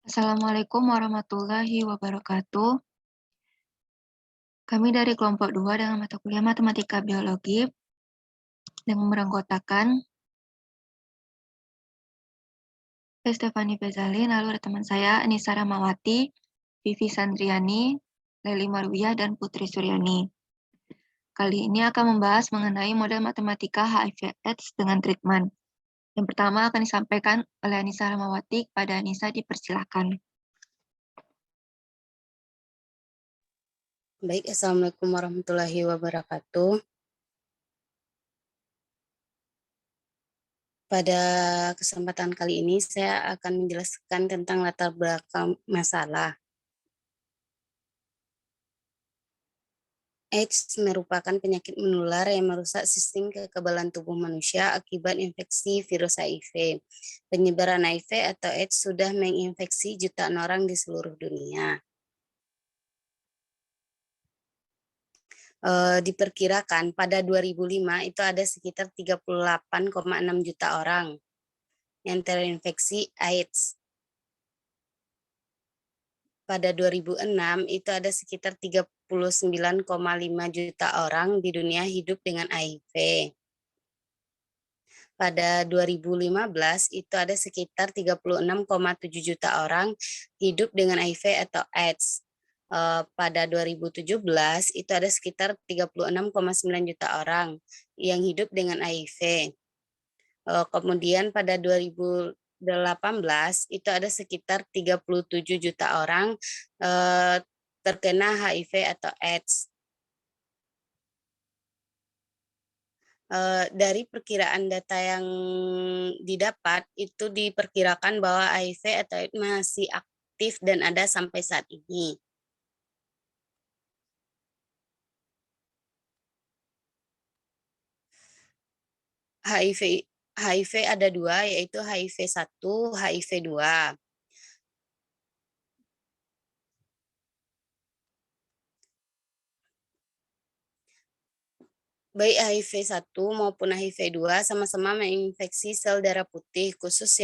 Assalamualaikum warahmatullahi wabarakatuh. Kami dari kelompok 2 dengan mata kuliah Matematika Biologi dengan beranggotakan Stefani Bezali, lalu ada teman saya Anissa Ramawati, Vivi Sandriani, Leli Marwiyah, dan Putri Suryani. Kali ini akan membahas mengenai model matematika HIV/AIDS dengan treatment. Yang pertama akan disampaikan oleh Anissa Ramawati. Kepada Anissa dipersilakan. Baik, Assalamualaikum warahmatullahi wabarakatuh. Pada kesempatan kali ini saya akan menjelaskan tentang latar belakang masalah. AIDS merupakan penyakit menular yang merusak sistem kekebalan tubuh manusia akibat infeksi virus HIV. Penyebaran HIV atau AIDS sudah menginfeksi jutaan orang di seluruh dunia. Diperkirakan pada 2005 itu ada sekitar 38,6 juta orang yang terinfeksi AIDS. Pada 2006 itu ada sekitar 39,5 juta orang di dunia hidup dengan HIV. Pada 2015 itu ada sekitar 36,7 juta orang hidup dengan HIV atau AIDS. Pada 2017 itu ada sekitar 36,9 juta orang yang hidup dengan HIV. Kemudian pada 2018 itu ada sekitar 37 juta orang terkena HIV atau AIDS. Dari perkiraan data yang didapat, itu diperkirakan bahwa HIV atau AIDS masih aktif dan ada sampai saat ini. HIV ada dua, yaitu HIV-1, HIV-2. Baik HIV-1 maupun HIV-2 sama-sama menginfeksi sel darah putih, khusus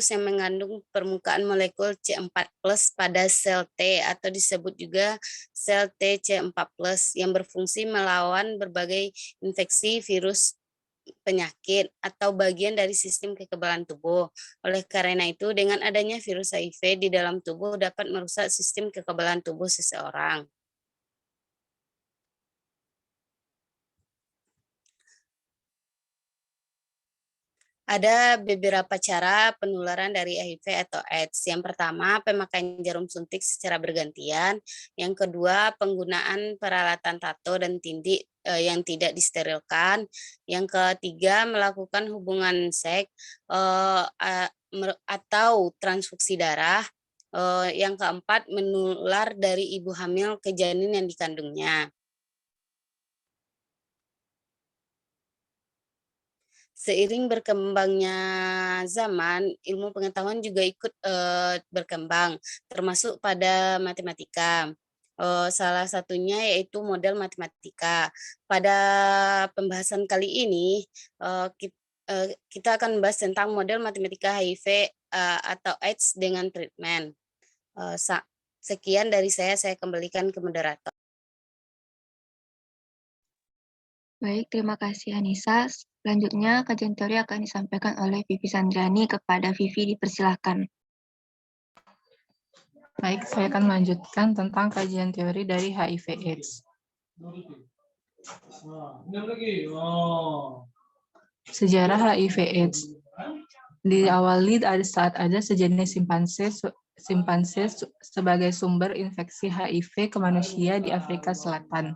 yang mengandung permukaan molekul C4+ pada sel T atau disebut juga sel TC4+, yang berfungsi melawan berbagai infeksi virus penyakit atau bagian dari sistem kekebalan tubuh. Oleh karena itu, dengan adanya virus HIV di dalam tubuh dapat merusak sistem kekebalan tubuh seseorang. Ada beberapa cara penularan dari HIV atau AIDS. Yang pertama, pemakaian jarum suntik secara bergantian. Yang kedua, penggunaan peralatan tato dan tindik yang tidak disterilkan. Yang ketiga, melakukan hubungan seks atau transfusi darah. Yang keempat, menular dari ibu hamil ke janin yang dikandungnya. Seiring berkembangnya zaman, ilmu pengetahuan juga ikut berkembang, termasuk pada matematika. Salah satunya yaitu model matematika. Pada pembahasan kali ini, kita akan membahas tentang model matematika HIV atau AIDS dengan treatment. Sekian dari saya kembalikan ke moderator. Baik, terima kasih Anissa. Selanjutnya, kajian teori akan disampaikan oleh Vivi Sandriani. Kepada Vivi dipersilakan. Baik, saya akan melanjutkan tentang kajian teori dari HIV/AIDS. Sejarah HIV/AIDS diawali saat ada sejenis simpanse sebagai sumber infeksi HIV ke manusia di Afrika Selatan.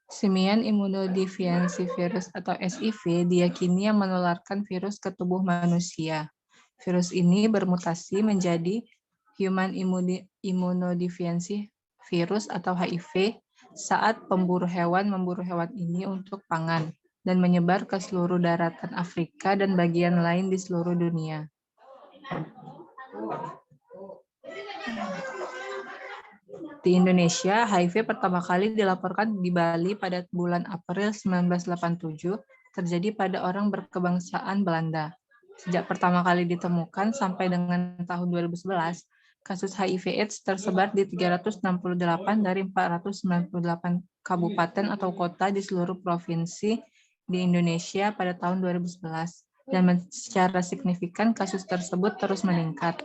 Simian Immunodeficiency Virus atau SIV diyakini yang menularkan virus ke tubuh manusia. Virus ini bermutasi menjadi Human Immunodeficiency Virus atau HIV saat pemburu hewan memburu hewan ini untuk pangan dan menyebar ke seluruh daratan Afrika dan bagian lain di seluruh dunia. Di Indonesia, HIV pertama kali dilaporkan di Bali pada bulan April 1987, terjadi pada orang berkebangsaan Belanda. Sejak pertama kali ditemukan sampai dengan tahun 2011, kasus HIV/AIDS tersebar di 368 dari 498 kabupaten atau kota di seluruh provinsi di Indonesia pada tahun 2011, dan secara signifikan kasus tersebut terus meningkat.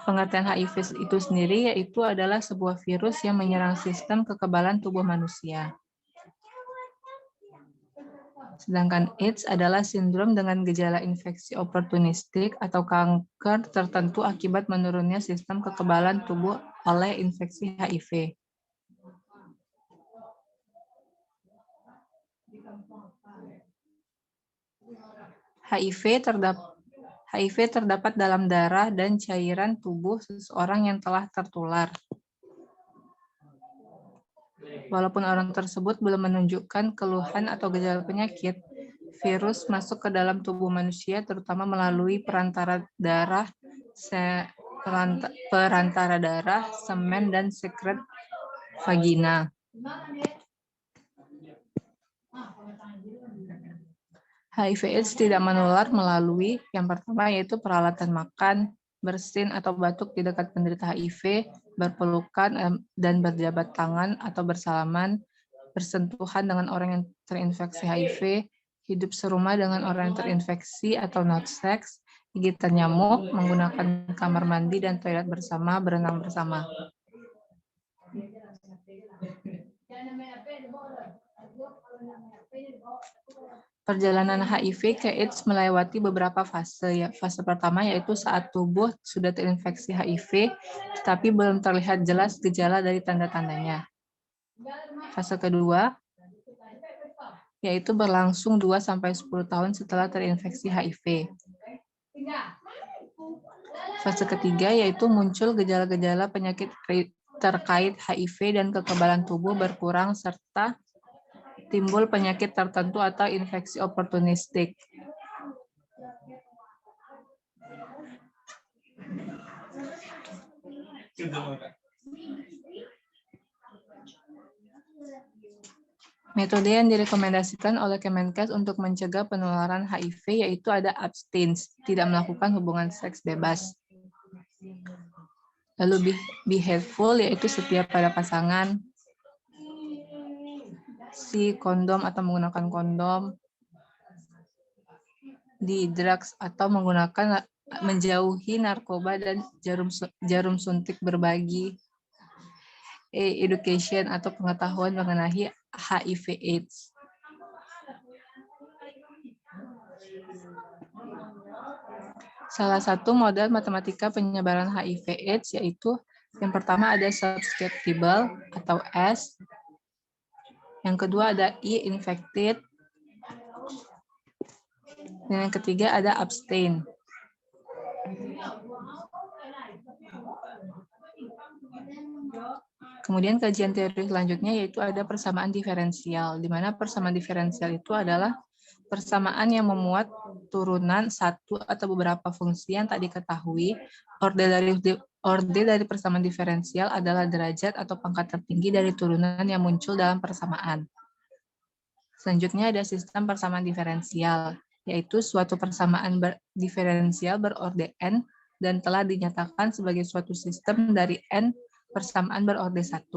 Pengertian HIV itu sendiri yaitu adalah sebuah virus yang menyerang sistem kekebalan tubuh manusia. Sedangkan AIDS adalah sindrom dengan gejala infeksi oportunistik atau kanker tertentu akibat menurunnya sistem kekebalan tubuh oleh infeksi HIV. HIV terdapat dalam darah dan cairan tubuh seseorang yang telah tertular. Walaupun orang tersebut belum menunjukkan keluhan atau gejala penyakit, virus masuk ke dalam tubuh manusia terutama melalui perantara darah, semen, dan sekret vagina. HIV/AIDS tidak menular melalui yang pertama yaitu peralatan makan, bersin atau batuk di dekat penderita HIV, berpelukan dan berjabat tangan atau bersalaman, bersentuhan dengan orang yang terinfeksi HIV, hidup serumah dengan orang yang terinfeksi atau not sex, gigitan nyamuk, menggunakan kamar mandi dan toilet bersama, berenang bersama. Perjalanan HIV ke AIDS melewati beberapa fase. Fase pertama yaitu saat tubuh sudah terinfeksi HIV, tetapi belum terlihat jelas gejala dari tanda-tandanya. Fase kedua yaitu berlangsung 2-10 tahun setelah terinfeksi HIV. Fase ketiga yaitu muncul gejala-gejala penyakit terkait HIV dan kekebalan tubuh berkurang serta timbul penyakit tertentu atau infeksi oportunistik. Metode yang direkomendasikan oleh Kemenkes untuk mencegah penularan HIV yaitu ada abstinence, tidak melakukan hubungan seks bebas. Lalu be healthful yaitu setia pada pasangan, kondom atau menggunakan kondom, di drugs atau menjauhi narkoba dan jarum suntik berbagi, education atau pengetahuan mengenai HIV/AIDS. Salah satu model matematika penyebaran HIV/AIDS yaitu yang pertama ada susceptible atau S, yang kedua ada E, infected, dan yang ketiga ada abstain. Kemudian kajian teori selanjutnya yaitu ada persamaan diferensial, di mana persamaan diferensial itu adalah persamaan yang memuat turunan satu atau beberapa fungsi yang tak diketahui. Orde dari persamaan diferensial adalah derajat atau pangkat tertinggi dari turunan yang muncul dalam persamaan. Selanjutnya ada sistem persamaan diferensial, yaitu suatu persamaan diferensial berorde n dan telah dinyatakan sebagai suatu sistem dari n persamaan berorde 1.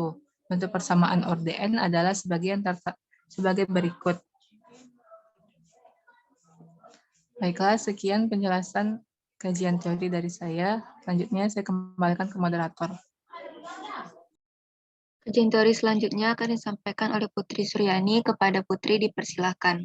Bentuk persamaan orde n adalah sebagai berikut. Baiklah, sekian penjelasan kajian teori dari saya. Selanjutnya saya kembalikan ke moderator. Kajian teori selanjutnya akan disampaikan oleh Putri Suryani. Kepada Putri dipersilakan.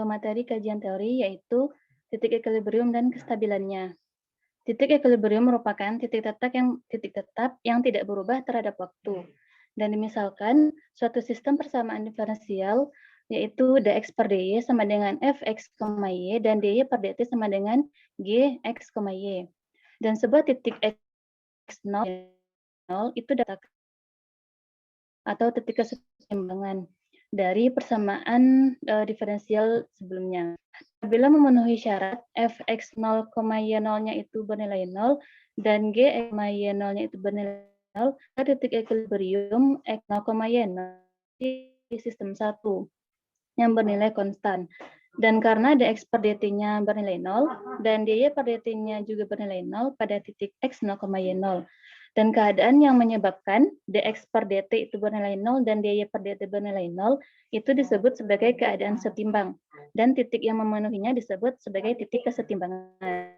Materi kajian teori yaitu titik equilibrium dan kestabilannya. Titik equilibrium merupakan titik tetap yang tidak berubah terhadap waktu. Dan dimisalkan suatu sistem persamaan diferensial yaitu dx per dy sama dengan fx, y dan dy per dt sama dengan gx, y. Dan sebuah titik x0 itu data atau titik keseimbangan dari persamaan diferensial sebelumnya. Apabila memenuhi syarat fx0, y0-nya itu bernilai 0 dan g, y0-nya itu bernilai titik equilibrium X 0,y0 di sistem 1 yang bernilai konstan. Dan karena dx per dt-nya bernilai 0 dan dy per dt-nya juga bernilai 0 pada titik x 0,y0. Dan keadaan yang menyebabkan dx per dt itu bernilai 0 dan dy per dt bernilai 0 itu disebut sebagai keadaan setimbang. Dan titik yang memenuhinya disebut sebagai titik kesetimbangan.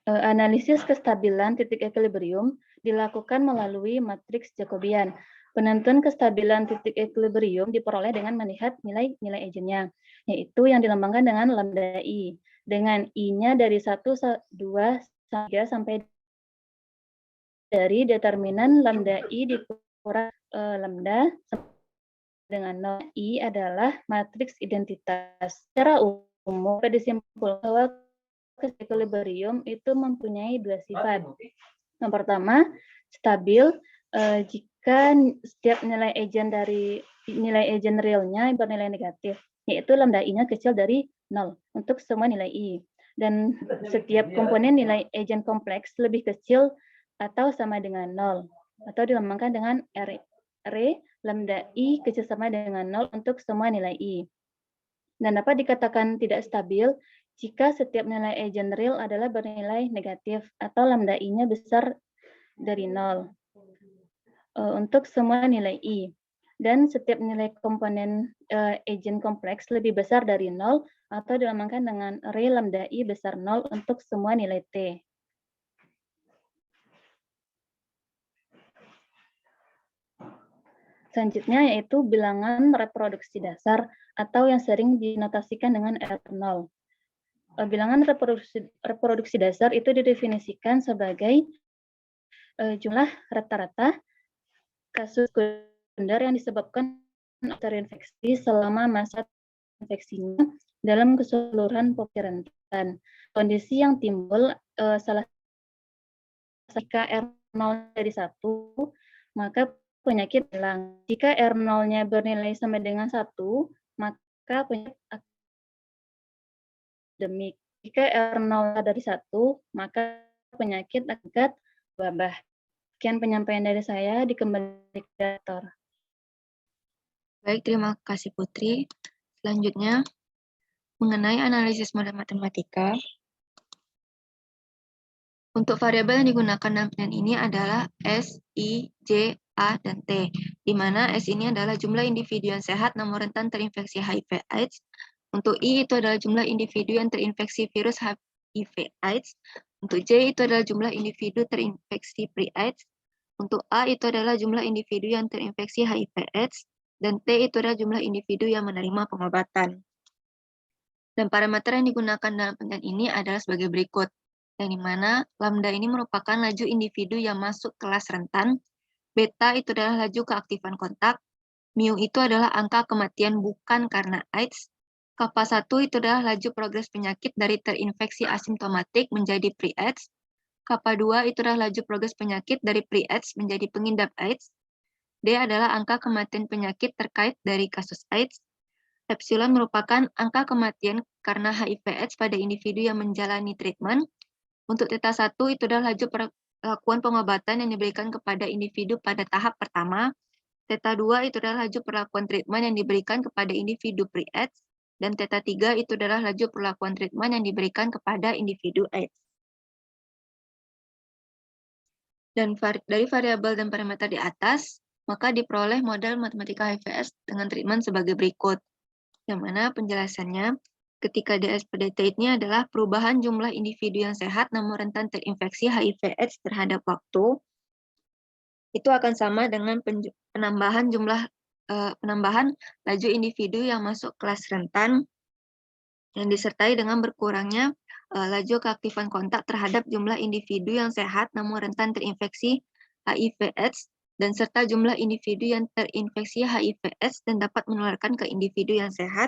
Analisis kestabilan titik equilibrium dilakukan melalui matriks Jacobian. Penentuan kestabilan titik equilibrium diperoleh dengan melihat nilai-nilai eigennya, yaitu yang dilambangkan dengan lambda I, dengan I-nya dari 1, 2, 3 sampai dari determinan lambda I dikurang lambda dengan 0. I adalah matriks identitas. Secara umum, dapat disimpulkan bahwa equilibrium itu mempunyai dua sifat. Yang pertama, stabil jika setiap nilai eigen realnya bernilai negatif, yaitu lambda I-nya kecil dari 0 untuk semua nilai I. Dan setiap komponen nilai eigen kompleks lebih kecil atau sama dengan 0, atau dilambangkan dengan R lambda I kecil sama dengan 0 untuk semua nilai I. Dan dapat dikatakan tidak stabil jika setiap nilai eigen real adalah bernilai negatif atau lambda I-nya besar dari 0 untuk semua nilai I. Dan setiap nilai komponen eigen kompleks lebih besar dari 0 atau dilambangkan dengan array lambda I besar 0 untuk semua nilai T. Selanjutnya yaitu bilangan reproduksi dasar atau yang sering dinotasikan dengan R0. Bilangan reproduksi dasar itu didefinisikan sebagai jumlah rata-rata kasus sekunder yang disebabkan terinfeksi selama masa infeksinya dalam keseluruhan populasi rentan. Kondisi yang timbul salah jika R0 dari 1, maka penyakit hilang. Jika R0-nya bernilai sama dengan 1, maka penyakit endemik. Jika R0 dari 1, maka penyakit akibat wabah. Sekian penyampaian dari saya, dikembalikan ke Dr. Baik, terima kasih Putri. Selanjutnya, mengenai analisis model matematika. Untuk variabel yang digunakan dalam penelitian ini adalah S, I, J, A, dan T, di mana S ini adalah jumlah individu yang sehat namun rentan terinfeksi HIV/AIDS. Untuk I itu adalah jumlah individu yang terinfeksi virus HIV/AIDS. Untuk J itu adalah jumlah individu terinfeksi pre-AIDS. Untuk A itu adalah jumlah individu yang terinfeksi HIV/AIDS. Dan T itu adalah jumlah individu yang menerima pengobatan. Dan parameter yang digunakan dalam penelitian ini adalah sebagai berikut, yang dimana lambda ini merupakan laju individu yang masuk kelas rentan, beta itu adalah laju keaktifan kontak, mu itu adalah angka kematian bukan karena AIDS, kappa 1 itu adalah laju progres penyakit dari terinfeksi asimptomatik menjadi pre-AIDS, kappa 2 itu adalah laju progres penyakit dari pre-AIDS menjadi pengidap AIDS, D adalah angka kematian penyakit terkait dari kasus AIDS, epsilon merupakan angka kematian karena HIV/AIDS pada individu yang menjalani treatment. Untuk theta 1 itu adalah laju perlakuan pengobatan yang diberikan kepada individu pada tahap pertama. Theta 2 itu adalah laju perlakuan treatment yang diberikan kepada individu pre-AIDS. Dan theta 3 itu adalah laju perlakuan treatment yang diberikan kepada individu AIDS. Dan dari variabel dan parameter di atas, maka diperoleh model matematika HIV/AIDS dengan treatment sebagai berikut. Yang mana penjelasannya, ketika DS per dt ini adalah perubahan jumlah individu yang sehat namun rentan terinfeksi HIV/AIDS terhadap waktu, itu akan sama dengan penambahan laju individu yang masuk kelas rentan yang disertai dengan berkurangnya laju keaktifan kontak terhadap jumlah individu yang sehat namun rentan terinfeksi HIV/AIDS dan serta jumlah individu yang terinfeksi HIV/AIDS dan dapat menularkan ke individu yang sehat,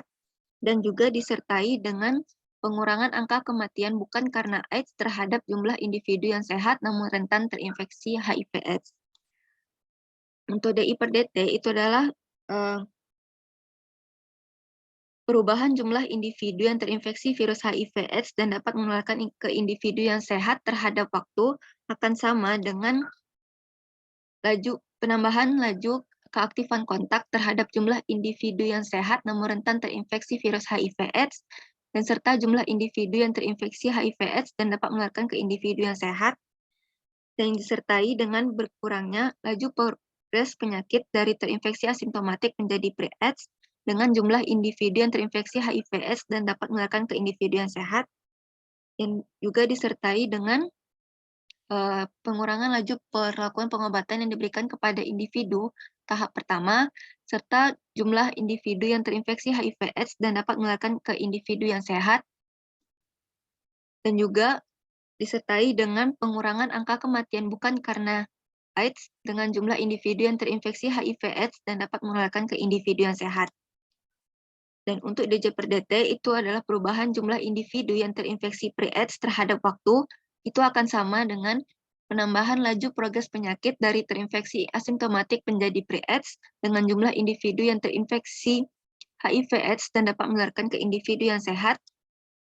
dan juga disertai dengan pengurangan angka kematian bukan karena AIDS terhadap jumlah individu yang sehat namun rentan terinfeksi HIV/AIDS. Untuk DI per DT itu adalah perubahan jumlah individu yang terinfeksi virus HIV/AIDS dan dapat menularkan ke individu yang sehat terhadap waktu akan sama dengan penambahan laju keaktifan kontak terhadap jumlah individu yang sehat namun rentan terinfeksi virus HIV/AIDS dan serta jumlah individu yang terinfeksi HIV/AIDS dan dapat menularkan ke individu yang sehat dan disertai dengan berkurangnya laju progres penyakit dari terinfeksi asimptomatik menjadi pre-AIDS dengan jumlah individu yang terinfeksi HIV/AIDS dan dapat menularkan ke individu yang sehat, yang juga disertai dengan pengurangan laju perlakuan pengobatan yang diberikan kepada individu tahap pertama, serta jumlah individu yang terinfeksi HIV/AIDS dan dapat menularkan ke individu yang sehat, dan juga disertai dengan pengurangan angka kematian bukan karena AIDS dengan jumlah individu yang terinfeksi HIV/AIDS dan dapat menularkan ke individu yang sehat. Dan untuk DJ/DT itu adalah perubahan jumlah individu yang terinfeksi pre-AIDS terhadap waktu, itu akan sama dengan penambahan laju progres penyakit dari terinfeksi asimptomatik menjadi pre-AIDS dengan jumlah individu yang terinfeksi HIV/AIDS dan dapat menularkan ke individu yang sehat,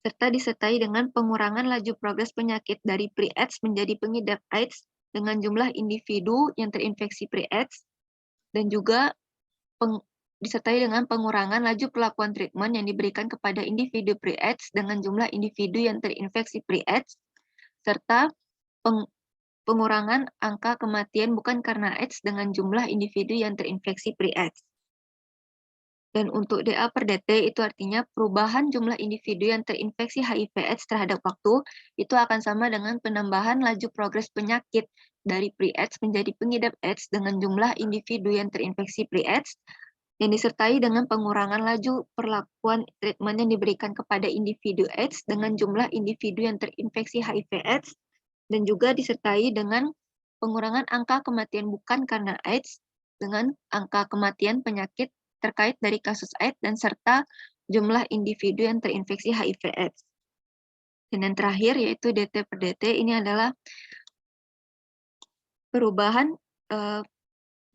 serta disertai dengan pengurangan laju progres penyakit dari pre-AIDS menjadi pengidap AIDS dengan jumlah individu yang terinfeksi pre-AIDS, dan juga disertai dengan pengurangan laju perlakuan treatment yang diberikan kepada individu pre-AIDS dengan jumlah individu yang terinfeksi pre-AIDS, serta pengurangan angka kematian bukan karena AIDS dengan jumlah individu yang terinfeksi pre-AIDS. Dan untuk DA/DT itu artinya perubahan jumlah individu yang terinfeksi HIV/AIDS terhadap waktu itu akan sama dengan penambahan laju progres penyakit dari pre-AIDS menjadi pengidap AIDS dengan jumlah individu yang terinfeksi pre-AIDS, yang disertai dengan pengurangan laju perlakuan treatment yang diberikan kepada individu AIDS dengan jumlah individu yang terinfeksi HIV/AIDS, dan juga disertai dengan pengurangan angka kematian bukan karena AIDS dengan angka kematian penyakit terkait dari kasus AIDS dan serta jumlah individu yang terinfeksi HIV/AIDS. Dan yang terakhir yaitu DT/DT ini adalah perubahan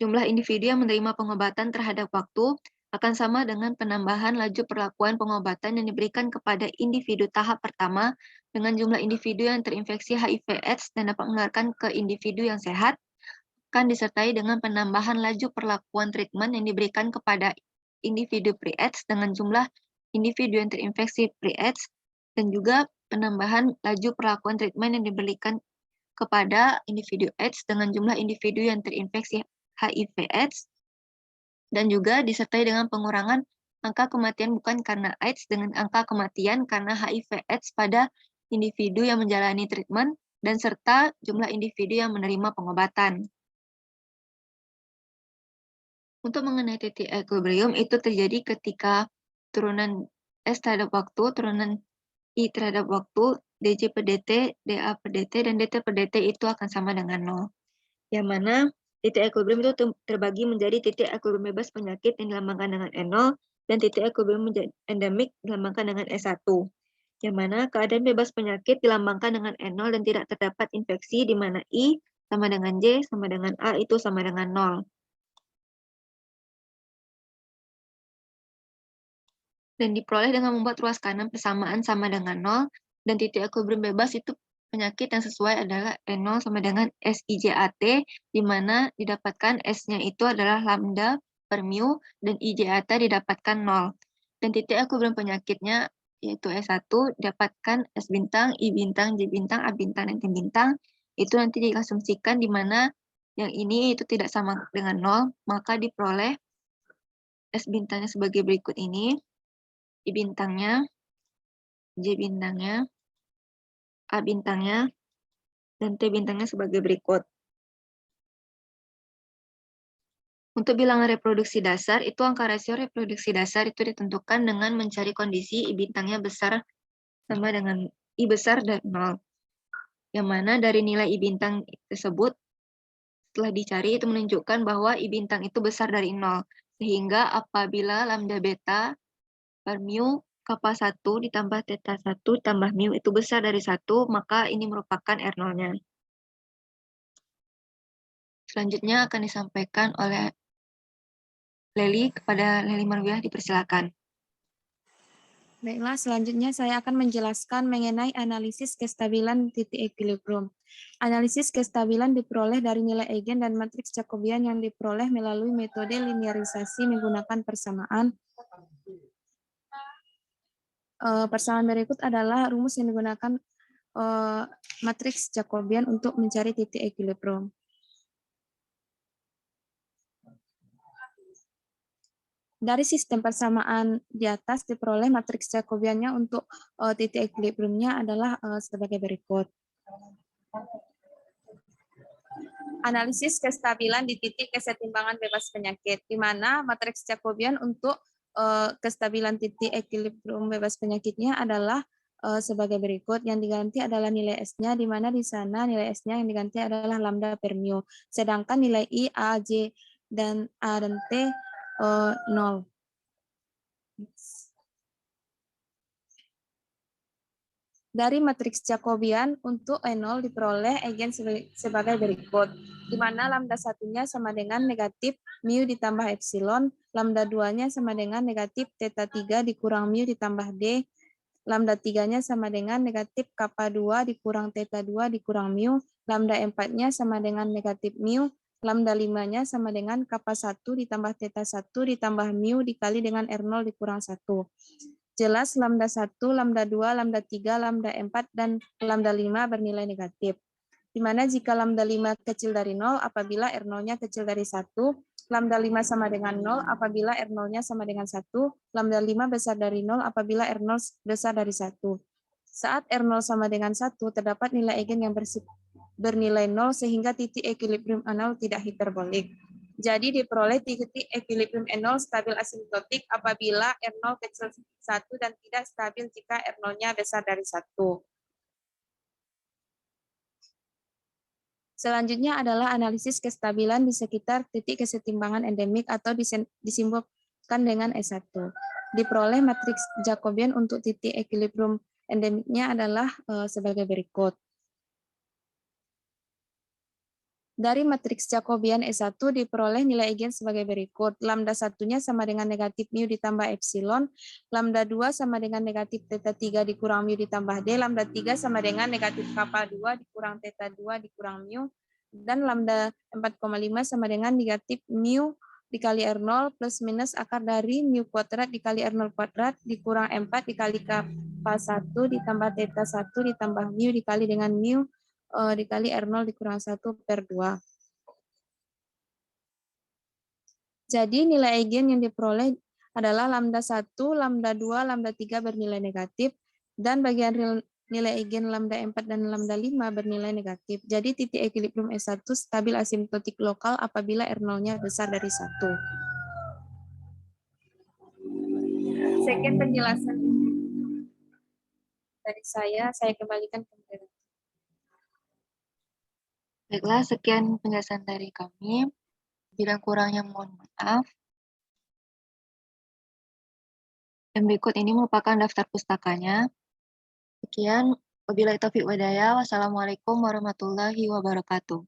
jumlah individu yang menerima pengobatan terhadap waktu akan sama dengan penambahan laju perlakuan pengobatan yang diberikan kepada individu tahap pertama dengan jumlah individu yang terinfeksi HIV/AIDS dan dapat menularkan ke individu yang sehat, akan disertai dengan penambahan laju perlakuan treatment yang diberikan kepada individu pre-AIDS dengan jumlah individu yang terinfeksi pre-AIDS, dan juga penambahan laju perlakuan treatment yang diberikan kepada individu AIDS dengan jumlah individu yang terinfeksi HIV/AIDS, dan juga disertai dengan pengurangan angka kematian bukan karena AIDS dengan angka kematian karena HIV/AIDS pada individu yang menjalani treatment, dan serta jumlah individu yang menerima pengobatan. Untuk mengenai titik equilibrium itu terjadi ketika turunan S terhadap waktu, turunan I terhadap waktu, DJ/DT, DA/DT, dan DT/DT itu akan sama dengan 0. Yang mana titik equilibrium itu terbagi menjadi titik equilibrium bebas penyakit yang dilambangkan dengan N0 dan titik equilibrium endemik dilambangkan dengan S1. Yang mana keadaan bebas penyakit dilambangkan dengan N0 dan tidak terdapat infeksi di mana I sama dengan J sama dengan A itu sama dengan 0. Dan diperoleh dengan membuat ruas kanan persamaan sama dengan 0, dan titik equilibrium bebas itu penyakit yang sesuai adalah N0 sama dengan SIJAT, di mana didapatkan S-nya itu adalah lambda per mu, dan IJAT didapatkan 0. Dan titik equilibrium penyakitnya yaitu S1 didapatkan S bintang, I bintang, J bintang, A bintang, dan T bintang. Itu nanti diasumsikan di mana yang ini itu tidak sama dengan 0, maka diperoleh S bintangnya sebagai berikut ini. I bintangnya, J bintangnya, A bintangnya, dan T bintangnya sebagai berikut. Untuk bilangan reproduksi dasar, itu angka rasio reproduksi dasar itu ditentukan dengan mencari kondisi I bintangnya besar sama dengan I besar dari 0. Yang mana dari nilai I bintang tersebut, setelah dicari itu menunjukkan bahwa I bintang itu besar dari 0. Sehingga apabila lambda beta per mu kappa 1 ditambah theta 1 tambah mu itu besar dari 1, maka ini merupakan R0-nya. Selanjutnya akan disampaikan oleh Leli kepada Leli Marwiah, dipersilakan. Baiklah, selanjutnya saya akan menjelaskan mengenai analisis kestabilan titik equilibrium. Analisis kestabilan diperoleh dari nilai eigen dan matriks Jacobian yang diperoleh melalui metode linearisasi menggunakan persamaan. Persamaan berikut adalah rumus yang digunakan matriks Jacobian untuk mencari titik equilibrium. Dari sistem persamaan di atas diperoleh matriks Jacobiannya untuk titik equilibriumnya adalah sebagai berikut. Analisis kestabilan di titik kesetimbangan bebas penyakit, di mana matriks Jacobian untuk kestabilan titik equilibrium bebas penyakitnya adalah sebagai berikut. Yang diganti adalah nilai S-nya, di mana di sana nilai S-nya yang diganti adalah lambda per mu. Sedangkan nilai I, A, J, dan A dan T 0. Dari matriks Jacobian untuk E0 diperoleh eigen sebagai berikut, di mana lambda satunya sama dengan negatif mu ditambah epsilon, lambda 2-nya sama dengan negatif theta 3 dikurang mu ditambah D, lambda 3-nya sama dengan negatif kappa 2 dikurang theta 2 dikurang mu, lambda 4-nya sama dengan negatif mu, lambda 5-nya sama dengan kappa 1 ditambah theta 1 ditambah mu dikali dengan R0 dikurang 1. Jelas lambda 1, lambda 2, lambda 3, lambda 4, dan lambda 5 bernilai negatif. Di mana jika lambda 5 kecil dari 0 apabila R0-nya kecil dari 1, lambda 5 sama dengan 0 apabila R0-nya sama dengan 1, lambda 5 besar dari 0 apabila R0 besar dari 1. Saat R0 sama dengan 1, terdapat nilai eigen yang bernilai 0 sehingga titik equilibrium E0 tidak hiperbolik. Jadi diperoleh titik equilibrium E0 stabil asimptotik apabila R0 kecil 1 dan tidak stabil jika R0-nya besar dari 1. Selanjutnya adalah analisis kestabilan di sekitar titik kesetimbangan endemik atau disimbolkan dengan S1. Diperoleh matriks Jacobian untuk titik equilibrium endemiknya adalah sebagai berikut. Dari matriks Jacobian S1 diperoleh nilai eigen sebagai berikut. Lambda 1-nya sama dengan negatif mu ditambah epsilon, lambda 2 sama dengan negatif theta 3 dikurang mu ditambah D, lambda 3 sama dengan negatif kappa 2 dikurang theta 2 dikurang mu, dan lambda 4,5 sama dengan negatif mu dikali R0 plus minus akar dari mu kuadrat dikali R0 kuadrat dikurang 4 dikali kappa 1 ditambah theta 1 ditambah mu dikali dengan mu dikali R0 dikurang 1 per 2. Jadi nilai eigen yang diperoleh adalah lambda 1, lambda 2, lambda 3 bernilai negatif, dan bagian nilai eigen lambda 4 dan lambda 5 bernilai negatif. Jadi titik equilibrium S1 stabil asimptotik lokal apabila R0-nya besar dari 1. Sekian penjelasan dari saya kembalikan ke moderator. Baiklah, sekian penjelasan dari kami. Bila kurangnya mohon maaf. Dan berikut ini merupakan daftar pustakanya. Sekian, wabillahi taufiq wal hidayah. Wassalamualaikum warahmatullahi wabarakatuh.